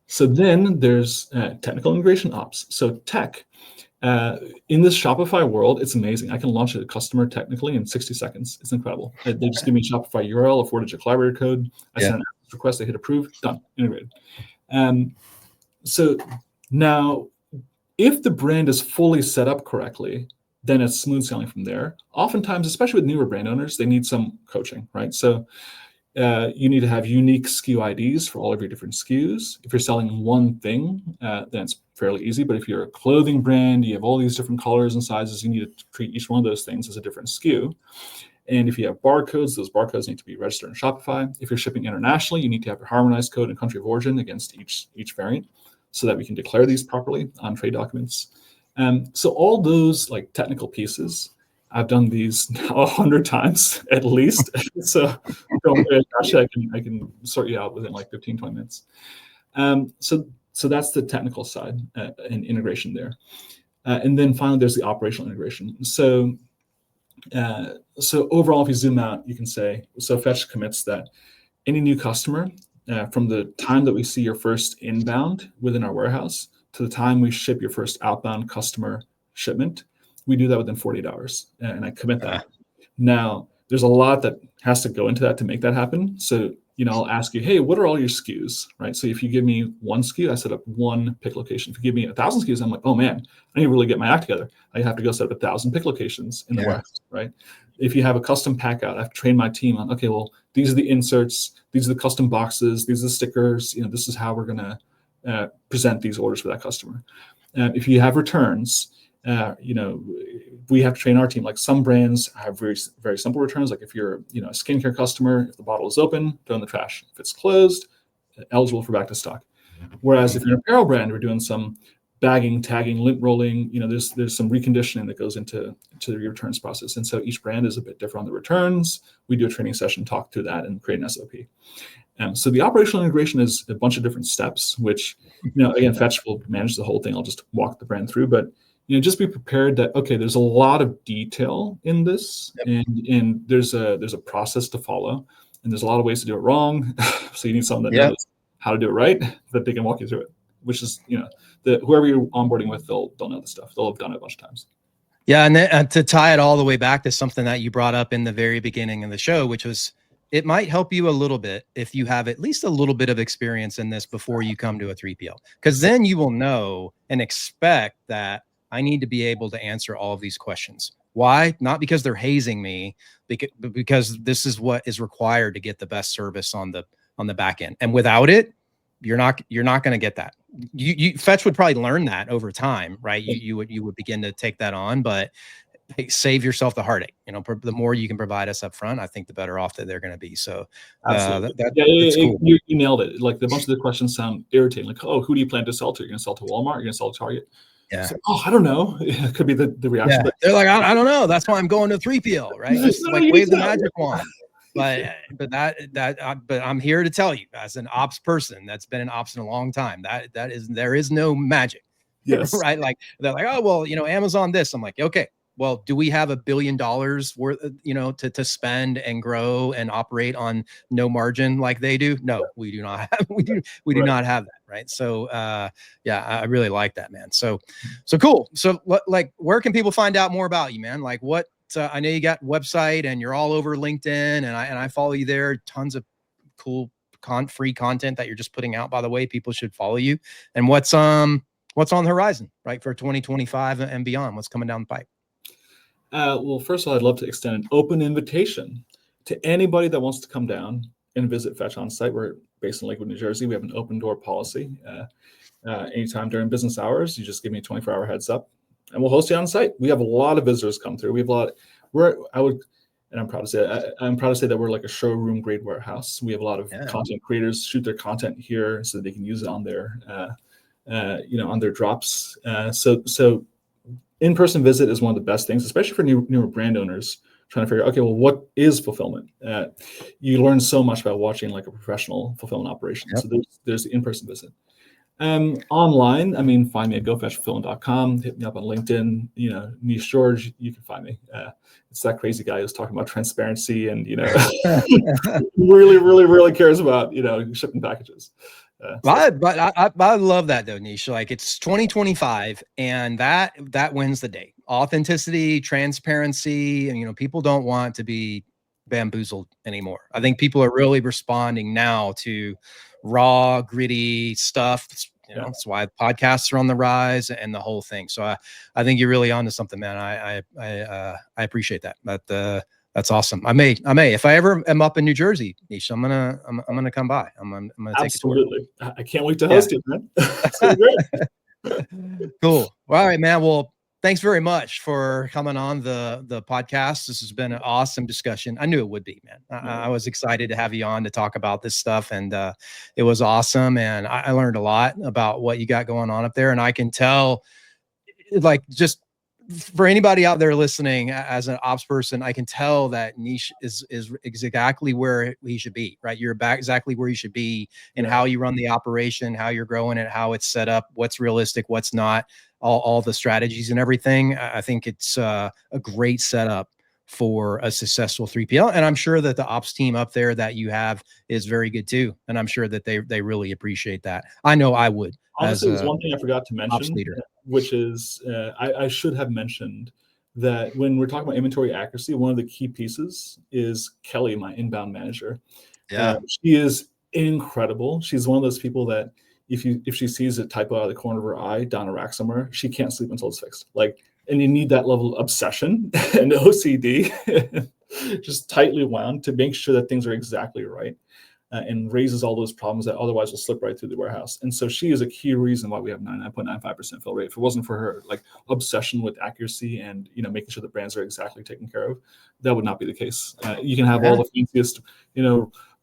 So then there's technical integration ops. So tech. In this Shopify world, it's amazing. I can launch a customer technically in 60 seconds. It's incredible. They just give me a Shopify URL, a 4-digit collaborator code. I send an request, they hit approve, done, integrated. So now, if the brand is fully set up correctly, then it's smooth sailing from there. Oftentimes, especially with newer brand owners, they need some coaching, right? So you need to have unique SKU IDs for all of your different SKUs. If you're selling one thing, then it's fairly easy. But if you're a clothing brand, you have all these different colors and sizes, you need to treat each one of those things as a different SKU. And if you have barcodes, those barcodes need to be registered in Shopify. If you're shipping internationally, you need to have a harmonized code and country of origin against each variant so that we can declare these properly on trade documents. So all those like technical pieces, I've done these now 100 times at least. So don't worry, I can sort you out within like 15, 20 minutes. So that's the technical side and integration there. And then finally, there's the operational integration. So overall, if you zoom out, you can say, so Fetch commits that any new customer, from the time that we see your first inbound within our warehouse to the time we ship your first outbound customer shipment, we do that within 48 hours, and I commit that. Now, there's a lot that has to go into that to make that happen. So, I'll ask you, hey, what are all your SKUs, right? So if you give me one SKU, I set up one pick location. If you give me 1,000 SKUs, I'm like, oh man, I need to really get my act together. I have to go set up 1,000 pick locations in the warehouse, right? If you have a custom pack out, I have to train my team on, okay, well, these are the inserts, these are the custom boxes, these are the stickers, this is how we're going to present these orders for that customer. If you have returns, we have to train our team. Like some brands have very, very simple returns. Like if you're, a skincare customer, if the bottle is open, throw in the trash. If it's closed, eligible for back to stock. Whereas if you're an apparel brand, we're doing some bagging, tagging, lint rolling. There's some reconditioning that goes into the returns process. And so each brand is a bit different on the returns. We do a training session, talk through that, and create an SOP. So the operational integration is a bunch of different steps, which, again, Fetch will manage the whole thing. I'll just walk the brand through, but just be prepared that, okay, there's a lot of detail in this, and there's a process to follow, and there's a lot of ways to do it wrong. So you need someone that knows how to do it right, that they can walk you through it. Which is, whoever you're onboarding with, they'll know the stuff. They'll have done it a bunch of times. Yeah, and then, to tie it all the way back to something that you brought up in the very beginning of the show, which was it might help you a little bit if you have at least a little bit of experience in this before you come to a 3PL, because then you will know and expect that I need to be able to answer all of these questions. Why? Not because they're hazing me, because this is what is required to get the best service on the back end. And without it, you're not going to get that. Fetch would probably learn that over time, right? You would begin to take that on, but hey, save yourself the heartache. The more you can provide us up front, I think the better off that they're going to be. So Absolutely. that's cool. You nailed it. Like a bunch of the questions sound irritating. Like, oh, who do you plan to sell to? You're going to sell to Walmart? You're going to sell to Target? Yeah. So, oh, I don't know. It could be the reaction. Yeah. But they're like, I don't know. That's why I'm going to 3PL, right? Just no, like wave the magic wand. But I'm here to tell you, as an ops person that's been in ops in a long time, there is no magic. Yes. Right? Like they're like, oh well, Amazon this. I'm like, okay, well, do we have $1 billion worth, to spend and grow and operate on no margin like they do? No, we do not have. We do not have that, right? So, yeah, I really like that, man. So cool. So, like, where can people find out more about you, man? Like, what? I know you got website and you're all over LinkedIn, and I follow you there. Tons of cool free content that you're just putting out. By the way, people should follow you. And what's on the horizon, right, for 2025 and beyond? What's coming down the pipe? Well, first of all, I'd love to extend an open invitation to anybody that wants to come down and visit Fetch on site. We're based in Lakewood, New Jersey. We have an open door policy. Anytime during business hours, you just give me a 24-hour heads up, and we'll host you on site. We have a lot of visitors come through. We have a lot. I'm proud to say that we're like a showroom grade warehouse. We have a lot of content creators shoot their content here so that they can use it on their, on their drops. So in-person visit is one of the best things, especially for newer brand owners trying to figure out, okay, well, what is fulfillment? You learn so much about watching like a professional fulfillment operation. Yep. So there's the in-person visit. Online, find me at gofetchfulfillment.com. Hit me up on LinkedIn. Nish George, you can find me. It's that crazy guy who's talking about transparency and really, really, really cares about shipping packages. But I love that though, Nish. Like, it's 2025, and that wins the day. Authenticity, transparency, and people don't want to be bamboozled anymore. I think people are really responding now to raw, gritty stuff. That's why podcasts are on the rise and the whole thing. So I think you're really onto something, man. I appreciate that. That's awesome. I may, if I ever am up in New Jersey, Nish, I'm gonna come by. I'm gonna take a tour. Absolutely. I can't wait to host you, man. It's gonna be great. Cool. All right, man. Well, thanks very much for coming on the podcast. This has been an awesome discussion. I knew it would be, man. I was excited to have you on to talk about this stuff, and it was awesome. And I learned a lot about what you got going on up there, and I can tell, like, just for anybody out there listening, as an ops person, I can tell that Nish is exactly where he should be, right? You're back exactly where you should be in how you run the operation, how you're growing it, how it's set up, what's realistic, what's not, all the strategies and everything. I think it's a great setup for a successful 3PL. And I'm sure that the ops team up there that you have is very good too. And I'm sure that they really appreciate that. I know I would. Honestly, there's one thing I forgot to mention, which is I should have mentioned that when we're talking about inventory accuracy, one of the key pieces is Kelly, my inbound manager. Yeah, she is incredible. She's one of those people that if she sees a typo out of the corner of her eye down a rack somewhere, she can't sleep until it's fixed. And you need that level of obsession and OCD, just tightly wound to make sure that things are exactly right. And raises all those problems that otherwise will slip right through the warehouse. And so she is a key reason why we have 99.95% fill rate. If it wasn't for her obsession with accuracy and making sure the brands are exactly taken care of, that would not be the case. You can have all the fanciest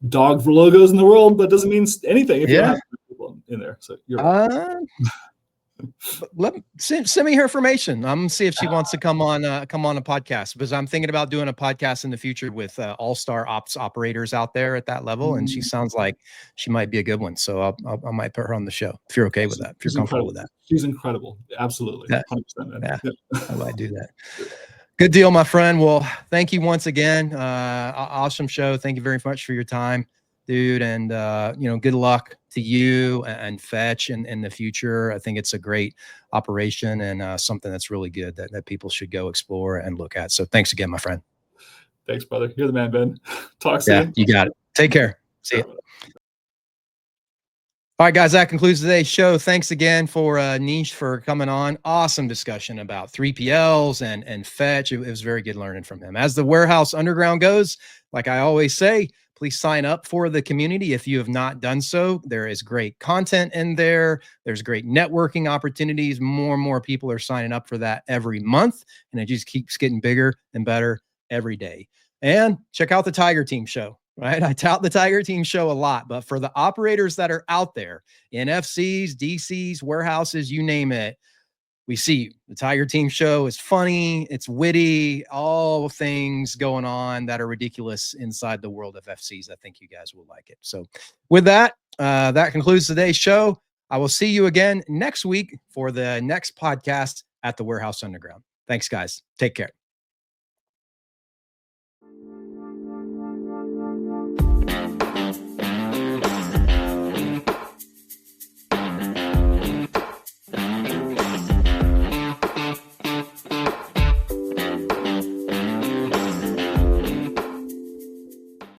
dog logos in the world, but doesn't mean anything if you don't have people in there. So you're right. Send me her information. I'm gonna see if she wants to come on a podcast, because I'm thinking about doing a podcast in the future with all-star ops operators out there at that level, and she sounds like she might be a good one. So I might put her on the show if you're okay with that. If you're comfortable with that. She's incredible. Absolutely. 100%. Yeah, I might do that. Good deal, my friend. Well, thank you once again. Awesome show. Thank you very much for your time. dude. And, good luck to you and Fetch in the future. I think it's a great operation and something that's really good that people should go explore and look at. So thanks again, my friend. Thanks, brother. You're the man, Ben. Talk Yeah, soon. you got it. Take care. See you. All right, guys, that concludes today's show. Thanks again for Nish for coming on. Awesome discussion about 3PLs and Fetch. It was very good learning from him. As the Warehouse Underground goes, like I always say, please sign up for the community if you have not done so. There is great content in there. There's great networking opportunities. More and more people are signing up for that every month, and it just keeps getting bigger and better every day. And check out the Tiger Team show. Right. I tout the Tiger Team show a lot, but for the operators that are out there, NFCs, DCs, warehouses, you name it, we see you. The Tiger Team show is funny. It's witty, all things going on that are ridiculous inside the world of FCs. I think you guys will like it. So with that, that concludes today's show. I will see you again next week for the next podcast at the Warehouse Underground. Thanks, guys. Take care.